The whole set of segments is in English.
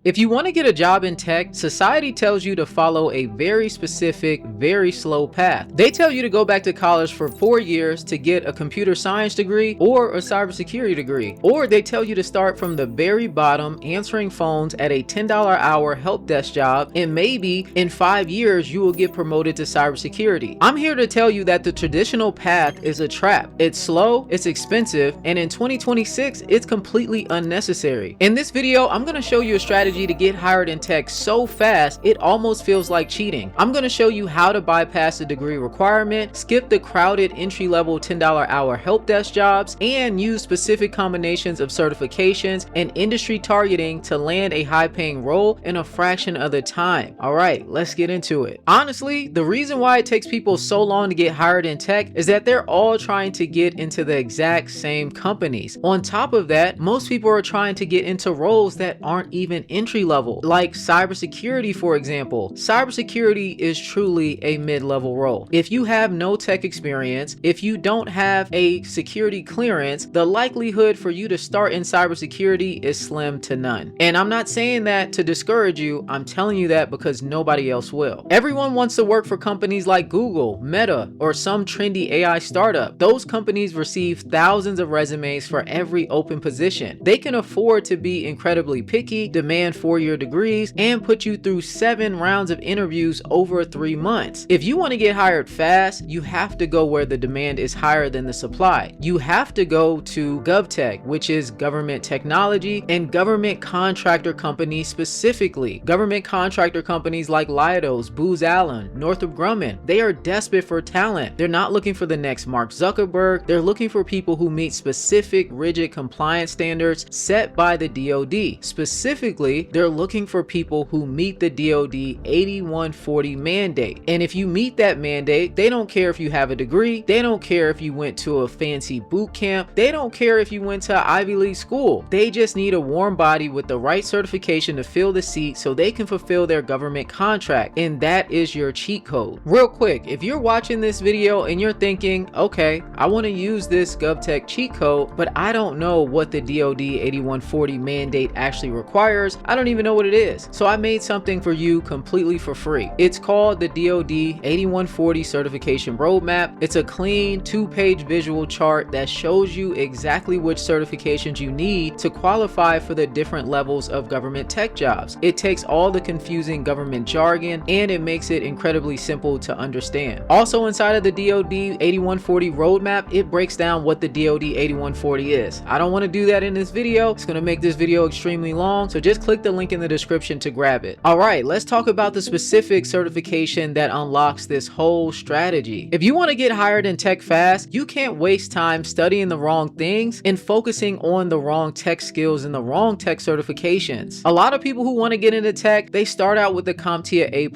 If you want to get a job in tech, society tells you to follow a very specific, very slow path. They tell you to go back to college for 4 years to get a computer science degree or a cybersecurity degree. Or they tell you to start from the very bottom answering phones at a $10 hour help desk job, and maybe in 5 years you will get promoted to cybersecurity. I'm here to tell you that the traditional path is a trap. It's slow, it's expensive, and in 2026, it's completely unnecessary. In this video, I'm going to show you a strategy to get hired in tech so fast it almost feels like cheating. I'm going to show you how to bypass the degree requirement, skip the crowded entry-level $10 hour help desk jobs, and use specific combinations of certifications and industry targeting to land a high-paying role in a fraction of the time. All right, let's get into it. Honestly, the reason why it takes people so long to get hired in tech is that they're all trying to get into the exact same companies. On top of that, most people are trying to get into roles that aren't even entry level, like cybersecurity, for example. Cybersecurity is truly a mid-level role. If you have no tech experience, if you don't have a security clearance, the likelihood for you to start in cybersecurity is slim to none. And I'm not saying that to discourage you, I'm telling you that because nobody else will. Everyone wants to work for companies like Google, Meta, or some trendy AI startup. Those companies receive thousands of resumes for every open position. They can afford to be incredibly picky, demand 4-year degrees, and put you through 7 rounds of interviews over 3 months. If you want to get hired fast, you have to go where the demand is higher than the supply. You have to go to GovTech, which is government technology, and government contractor companies specifically. Government contractor companies like Leidos, Booz Allen, Northrop Grumman, they are desperate for talent. They're not looking for the next Mark Zuckerberg. They're looking for people who meet specific rigid compliance standards set by the DoD. Specifically, they're looking for people who meet the DoD 8140 mandate. And if you meet that mandate, they don't care if you have a degree. They don't care if you went to a fancy boot camp. They don't care if you went to Ivy League school. They just need a warm body with the right certification to fill the seat so they can fulfill their government contract. And that is your cheat code. Real quick, if you're watching this video and you're thinking, okay, I want to use this GovTech cheat code, but I don't know what the DoD 8140 mandate actually requires. I don't even know what it is. So I made something for you completely for free. It's called the DoD 8140 certification roadmap. It's a clean 2-page visual chart that shows you exactly which certifications you need to qualify for the different levels of government tech jobs. It takes all the confusing government jargon and it makes it incredibly simple to understand. Also inside of the DoD 8140 roadmap, it breaks down what the DoD 8140 is. I don't want to do that in this video. It's going to make this video extremely long, so just click the link in the description to grab it. All right, let's talk about the specific certification that unlocks this whole strategy. If you want to get hired in tech fast, you can't waste time studying the wrong things and focusing on the wrong tech skills and the wrong tech certifications. A lot of people who want to get into tech, they start out with the CompTIA A+.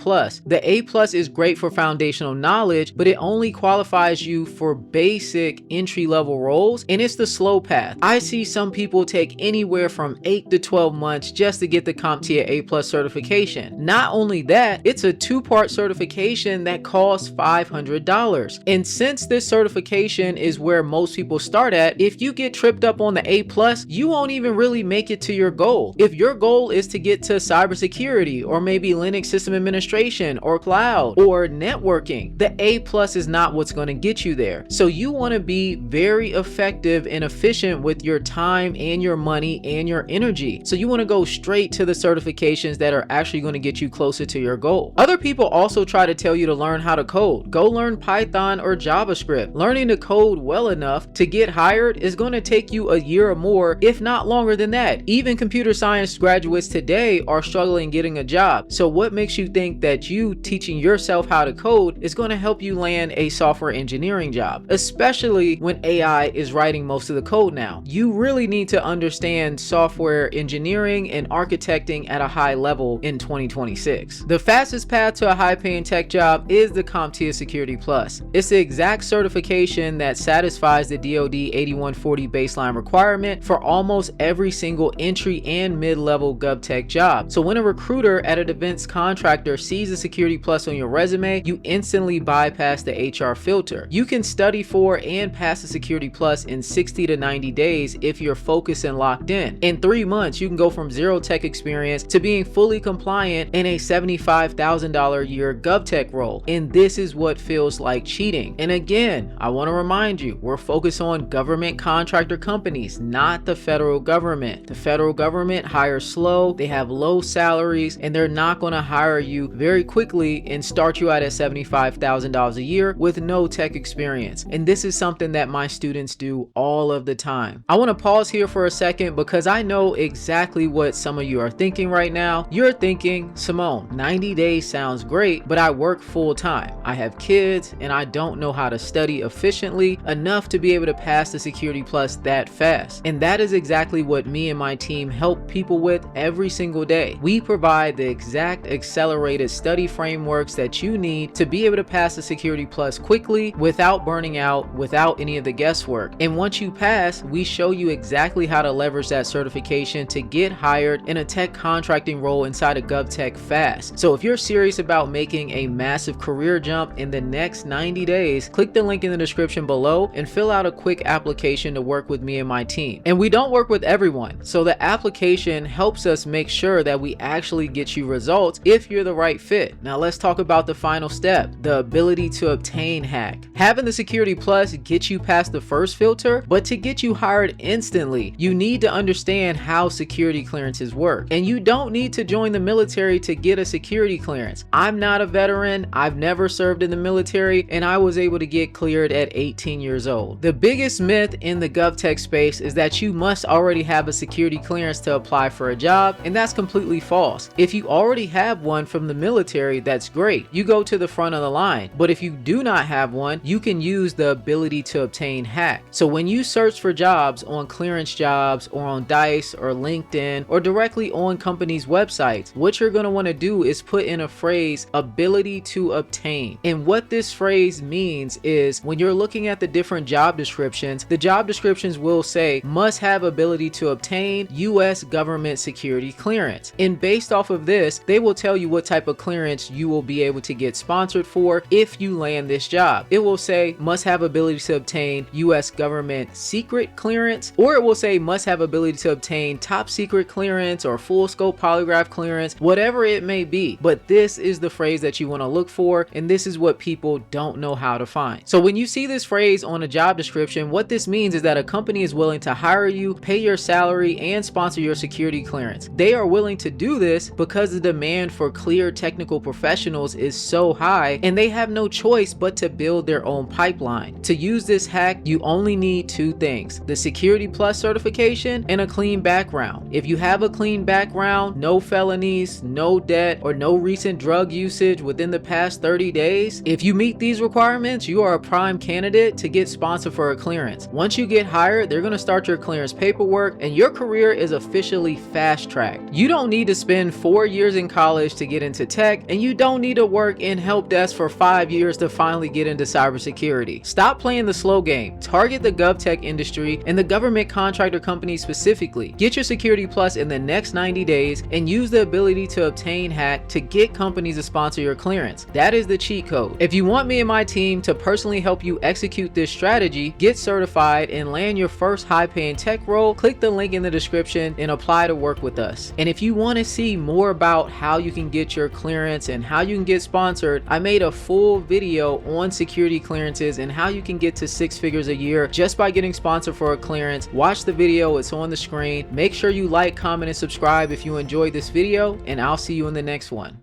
The A+ is great for foundational knowledge, but it only qualifies you for basic entry-level roles, and it's the slow path. I see some people take anywhere from 8 to 12 months just to get the CompTIA A+ certification. Not only that, it's a 2-part certification that costs $500. And since this certification is where most people start at, if you get tripped up on the A+, you won't even really make it to your goal. If your goal is to get to cybersecurity or maybe Linux system administration or cloud or networking, the A+ is not what's going to get you there. So you want to be very effective and efficient with your time and your money and your energy. So you want to go straight to the certifications that are actually going to get you closer to your goal. Other people also try to tell you to learn how to code. Go learn Python or JavaScript. Learning to code well enough to get hired is going to take you a year or more, if not longer than that. Even computer science graduates today are struggling getting a job. So what makes you think that you teaching yourself how to code is going to help you land a software engineering job, especially when AI is writing most of the code now? You really need to understand software engineering and architecting at a high level in 2026. The fastest path to a high-paying tech job is the CompTIA Security Plus. It's the exact certification that satisfies the DoD 8140 baseline requirement for almost every single entry and mid-level GovTech job. So when a recruiter at a defense contractor sees a Security Plus on your resume, you instantly bypass the HR filter. You can study for and pass the Security Plus in 60 to 90 days if you're focused and locked in. In 3 months, you can go from 0 tech GovTech experience to being fully compliant in a $75,000 a year GovTech role. And this is what feels like cheating. And again, I want to remind you, we're focused on government contractor companies, not the federal government. The federal government hires slow, they have low salaries, and they're not going to hire you very quickly and start you out at $75,000 a year with no tech experience. And this is something that my students do all of the time. I want to pause here for a second because I know exactly what some of you are thinking right now. You're thinking, Simone, 90 days sounds great, but I work full time. I have kids and I don't know how to study efficiently enough to be able to pass the Security Plus that fast. And that is exactly what me and my team help people with every single day. We provide the exact accelerated study frameworks that you need to be able to pass the Security Plus quickly without burning out, without any of the guesswork. And once you pass, we show you exactly how to leverage that certification to get hired in a tech contracting role inside of GovTech fast. So if you're serious about making a massive career jump in the next 90 days, click the link in the description below and fill out a quick application to work with me and my team. And we don't work with everyone, so the application helps us make sure that we actually get you results if you're the right fit. Now let's talk about the final step, the ability to obtain hack. Having the Security Plus gets you past the first filter, but to get you hired instantly, you need to understand how security clearances work. And you don't need to join the military to get a security clearance. I'm not a veteran, I've never served in the military, and I was able to get cleared at 18 years old. The biggest myth in the GovTech space is that you must already have a security clearance to apply for a job, and that's completely false. If you already have one from the military, that's great. You go to the front of the line. But if you do not have one, you can use the ability to obtain hack. So when you search for jobs on clearance jobs or on Dice or LinkedIn or directly on companies' websites, what you're going to want to do is put in a phrase, ability to obtain. And what this phrase means is when you're looking at the different job descriptions, the job descriptions will say must have ability to obtain US government security clearance. And based off of this, they will tell you what type of clearance you will be able to get sponsored for if you land this job. It will say must have ability to obtain US government secret clearance, or it will say must have ability to obtain top secret clearance or full scope polygraph clearance, whatever it may be. But this is the phrase that you want to look for, and this is what people don't know how to find. So when you see this phrase on a job description, what this means is that a company is willing to hire you, pay your salary, and sponsor your security clearance. They are willing to do this because the demand for clear technical professionals is so high, and they have no choice but to build their own pipeline. To use this hack, you only need two things: the Security Plus certification and a clean background. If you have a clean background, no felonies, no debt, or no recent drug usage within the past 30 days, if you meet these requirements, you are a prime candidate to get sponsored for a clearance. Once you get hired, they're going to start your clearance paperwork, and your career is officially fast-tracked. You don't need to spend 4 years in college to get into tech, and you don't need to work in help desk for 5 years to finally get into cybersecurity. Stop playing the slow game. Target the GovTech industry and the government contractor companies specifically. Get your Security Plus in the next 90 days and use the ability to obtain hack to get companies to sponsor your clearance. That is the cheat code. If you want me and my team to personally help you execute this strategy, get certified, and land your first high-paying tech role, click the link in the description and apply to work with us. And if you want to see more about how you can get your clearance and how you can get sponsored, I made a full video on security clearances and how you can get to 6 figures a year just by getting sponsored for a clearance. Watch the video, it's on the screen. Make sure you like, comment, and subscribe if you enjoyed this video, and I'll see you in the next one.